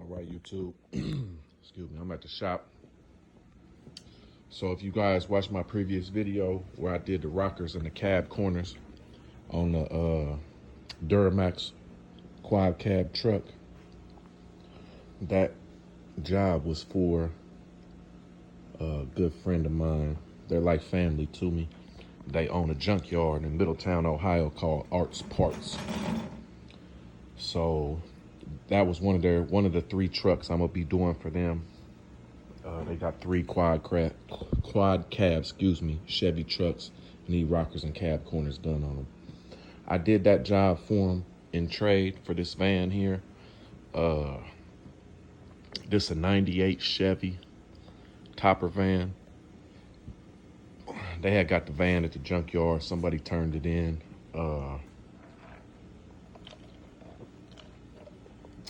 All right, YouTube. Excuse me, I'm at the shop. So if you guys watched my previous video where I did the rockers and the cab corners on the Duramax quad cab truck, that job was for a good friend of mine. They're like family to me. They own a junkyard in Middletown, Ohio called Arts Parts. So that was one of the three trucks I'm gonna be doing for them. They got three quad cabs, Chevy trucks. Need rockers and cab corners done on them. I did that job for them in trade for this van here. This a 98 Chevy topper van. They had got the van at the junkyard. Somebody turned it in.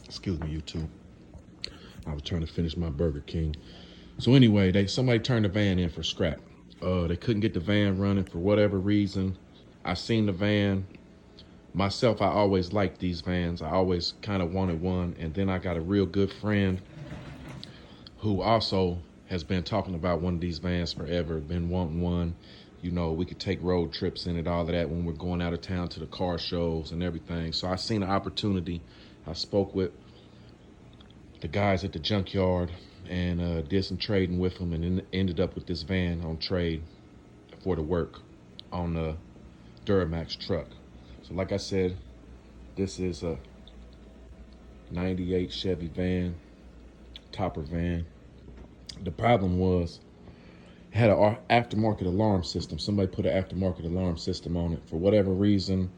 Excuse me, YouTube. I was trying to finish my Burger King. So anyway, somebody turned the van in for scrap. They couldn't get the van running for whatever reason. I seen the van. Myself, I always liked these vans. I always kind of wanted one. And then I got a real good friend who also has been talking about one of these vans forever, been wanting one. You know, we could take road trips in it, all of that when we're going out of town to the car shows and everything. So I seen an opportunity. I spoke with the guys at the junkyard and did some trading with them, and ended up with this van on trade for the work on the Duramax truck. So like I said, this is a 98 Chevy van, topper van. The problem was it had an aftermarket alarm system. Somebody put an aftermarket alarm system on it. For whatever reason,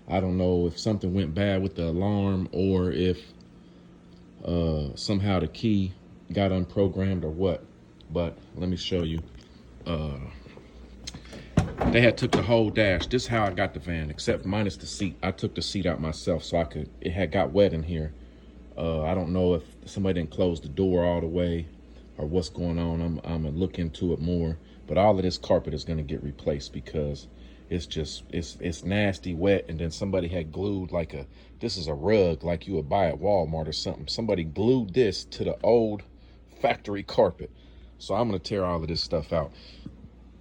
I don't know if something went bad with the alarm or if somehow the key got unprogrammed or what. But let me show you. They had took the whole dash. This is how I got the van, except minus the seat. I took the seat out myself so it had got wet in here. I don't know if somebody didn't close the door all the way or what's going on. I'm gonna look into it more. But all of this carpet is gonna get replaced because it's nasty wet, and then somebody had glued this is a rug like you would buy at Walmart or something. Somebody glued this to the old factory carpet. So I'm gonna tear all of this stuff out.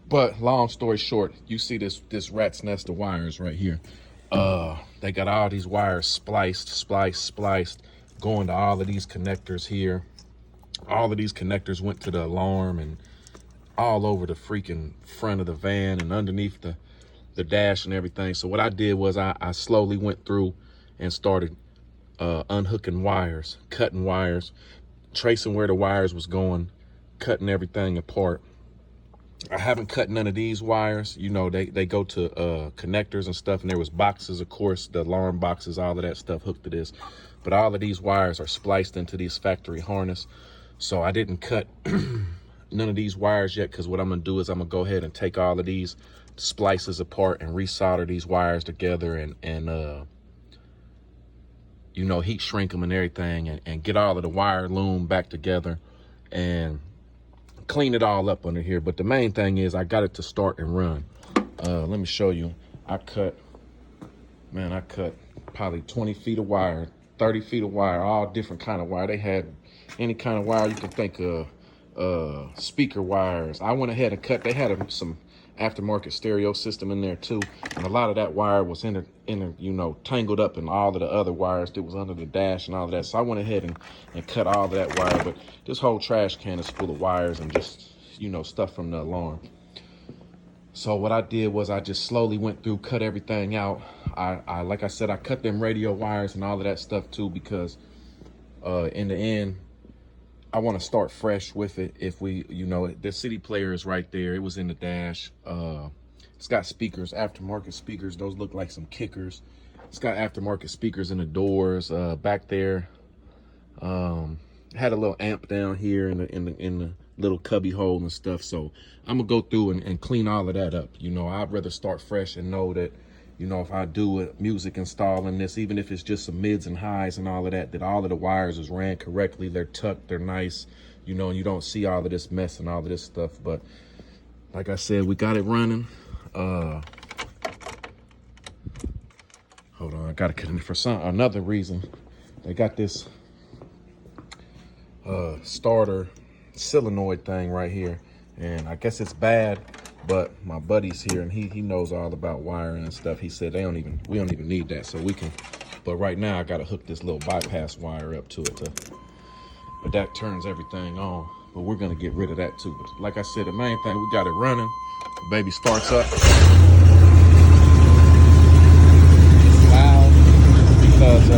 But long story short, you see this rat's nest of wires right here. They got all these wires spliced, going to all of these connectors here. All of these connectors went to the alarm and all over the freaking front of the van and underneath the dash and everything. So what I did was I slowly went through and started unhooking wires, cutting wires, tracing where the wires was going, cutting everything apart. I haven't cut none of these wires. You know, they go to connectors and stuff, and there was boxes, of course, the alarm boxes, all of that stuff hooked to this. But all of these wires are spliced into these factory harness. So I didn't cut none of these wires yet, because what I'm gonna do is I'm gonna go ahead and take all of these splices apart and resolder these wires together and you know, heat shrink them and everything, and get all of the wire loom back together and clean it all up under here. But the main thing is I got it to start and run. Let me show you. I cut probably 20 feet of wire, 30 feet of wire, all different kind of wire. They had any kind of wire you can think of, speaker wires. I went ahead and cut. They had some aftermarket stereo system in there too, and a lot of that wire was you know, tangled up in all of the other wires that was under the dash and all of that. So I went ahead and cut all of that wire. But this whole trash can is full of wires and just, you know, stuff from the alarm. So what I did was I just slowly went through, cut everything out. I like I said, I cut them radio wires and all of that stuff too, because in the end, I want to start fresh with it. If we, you know, the CD player is right there. It was in the dash. It's got speakers, aftermarket speakers. Those look like some kickers. It's got aftermarket speakers in the doors back there. Had a little amp down here in the little cubby hole and stuff. So I'm gonna go through and clean all of that up. You know, I'd rather start fresh and know that, you know, if I do music installing this, even if it's just some mids and highs and all of that, that all of the wires is ran correctly. They're tucked, they're nice, you know, and you don't see all of this mess and all of this stuff. But like I said, we got it running. Hold on, I gotta cut in for another reason. They got this starter solenoid thing right here, and I guess it's bad, but my buddy's here and he knows all about wiring and stuff. He said we don't even need that, so we can. But right now I gotta hook this little bypass wire up to it, but that turns everything on. But we're gonna get rid of that too. But like I said, the main thing, we got it running. The baby starts up. It's loud because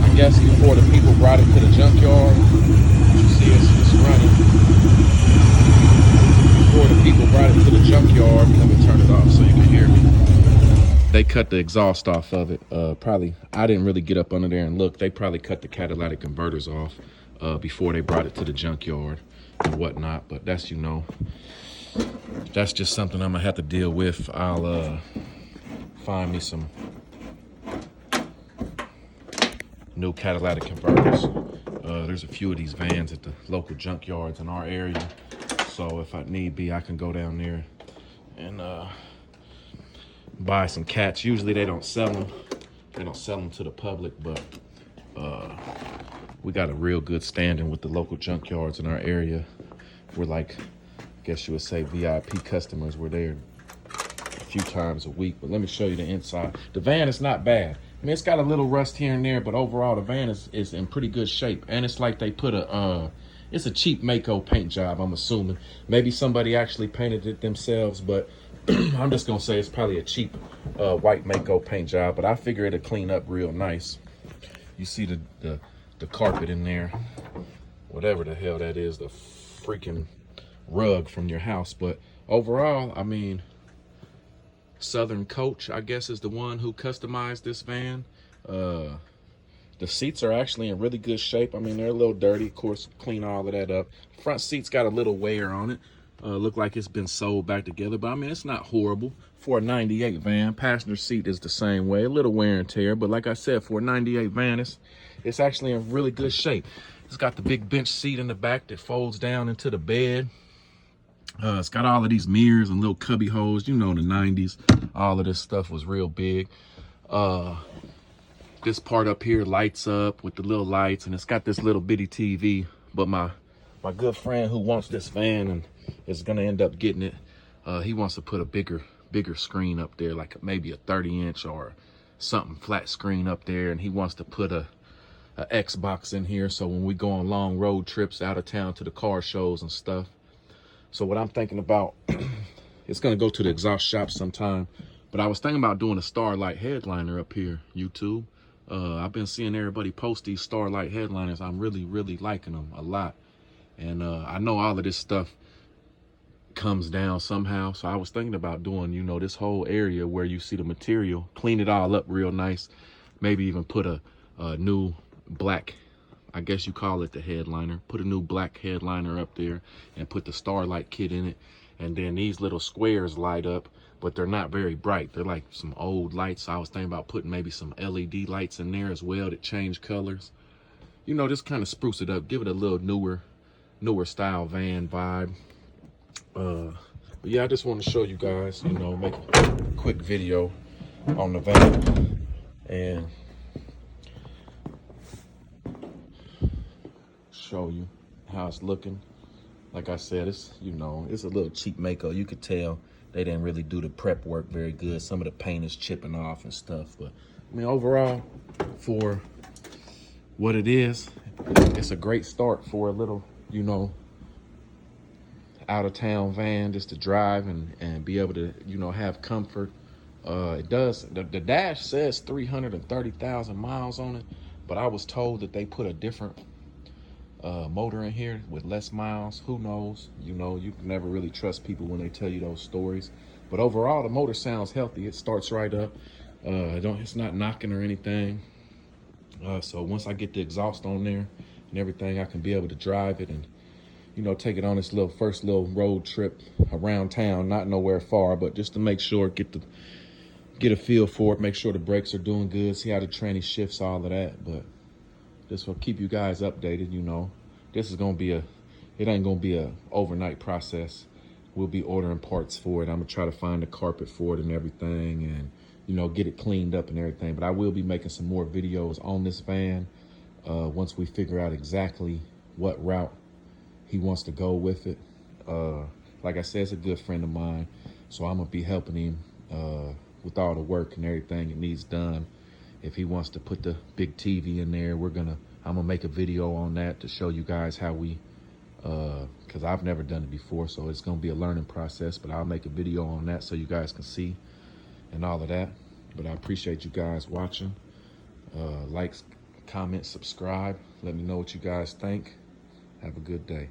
I guess before the people brought it to the junkyard, you see it's running. Before the people brought it to the junkyard, let me turn it off so you can hear me. They cut the exhaust off of it. Probably, I didn't really get up under there and look. They probably cut the catalytic converters off before they brought it to the junkyard and whatnot. But that's, that's just something I'm gonna have to deal with. I'll find me some new catalytic converters. There's a few of these vans at the local junkyards in our area. So if I need be, I can go down there and buy some cats. Usually they don't sell them. They don't sell them to the public, but we got a real good standing with the local junkyards in our area. We're like, I guess you would say VIP customers. We're there a few times a week. But let me show you the inside. The van is not bad. I mean, it's got a little rust here and there, but overall the van is in pretty good shape. And it's like they put it's a cheap Mako paint job, I'm assuming. Maybe somebody actually painted it themselves, but I'm just gonna say it's probably a cheap white Mako paint job, but I figure it'll clean up real nice. You see the carpet in there, whatever the hell that is, the freaking rug from your house. But overall, I mean, Southern Coach, I guess, is the one who customized this van. The seats are actually in really good shape. I mean, they're a little dirty, of course, clean all of that up. Front seat's got a little wear on it. Look like it's been sewed back together, but I mean, it's not horrible for a 98 van. Passenger seat is the same way, a little wear and tear, but like I said, for a 98 van, it's actually in really good shape. It's got the big bench seat in the back that folds down into the bed. It's got all of these mirrors and little cubby holes. You know, in the 90s, all of this stuff was real big. This part up here lights up with the little lights, and it's got this little bitty TV. But my good friend who wants this van and is gonna end up getting it, he wants to put a bigger screen up there, like maybe a 30-inch or something flat screen up there, and he wants to put a Xbox in here, so when we go on long road trips out of town to the car shows and stuff. So what I'm thinking about, it's gonna go to the exhaust shop sometime, but I was thinking about doing a Starlight headliner up here, YouTube. I've been seeing everybody post these Starlight headliners. I'm really liking them a lot. And I know all of this stuff comes down somehow. So I was thinking about doing, this whole area where you see the material, clean it all up real nice. Maybe even put a new black, I guess you call it the headliner. Put a new black headliner up there and put the Starlight kit in it. And then these little squares light up, but they're not very bright. They're like some old lights. So I was thinking about putting maybe some LED lights in there as well that change colors. Just kind of spruce it up, give it a little newer style van vibe. But yeah, I just want to show you guys, make a quick video on the van and show you how it's looking. Like I said, it's a little cheap Mako. You could tell they didn't really do the prep work very good. Some of the paint is chipping off and stuff. But I mean, overall, for what it is, it's a great start for a little, out of town van just to drive and be able to, have comfort. It does, the dash says 330,000 miles on it, but I was told that they put a different motor in here with less miles. Who knows? You can never really trust people when they tell you those stories. But overall, the motor sounds healthy. It starts right up. It's not knocking or anything. So once I get the exhaust on there and everything, I can be able to drive it and, take it on this first little road trip around town, not nowhere far, but just to make sure, get a feel for it, make sure the brakes are doing good, see how the tranny shifts, all of that. But this will keep you guys updated. This is gonna be it ain't gonna be a overnight process. We'll be ordering parts for it. I'm gonna try to find a carpet for it and everything, and get it cleaned up and everything. But I will be making some more videos on this van. once we figure out exactly what route he wants to go with it. Like I said, it's a good friend of mine, so I'm gonna be helping him with all the work and everything it needs done. If he wants to put the big TV in there, I'm gonna make a video on that to show you guys how we, cause I've never done it before, so it's gonna be a learning process, but I'll make a video on that so you guys can see and all of that. But I appreciate you guys watching. Like, comment, subscribe. Let me know what you guys think. Have a good day.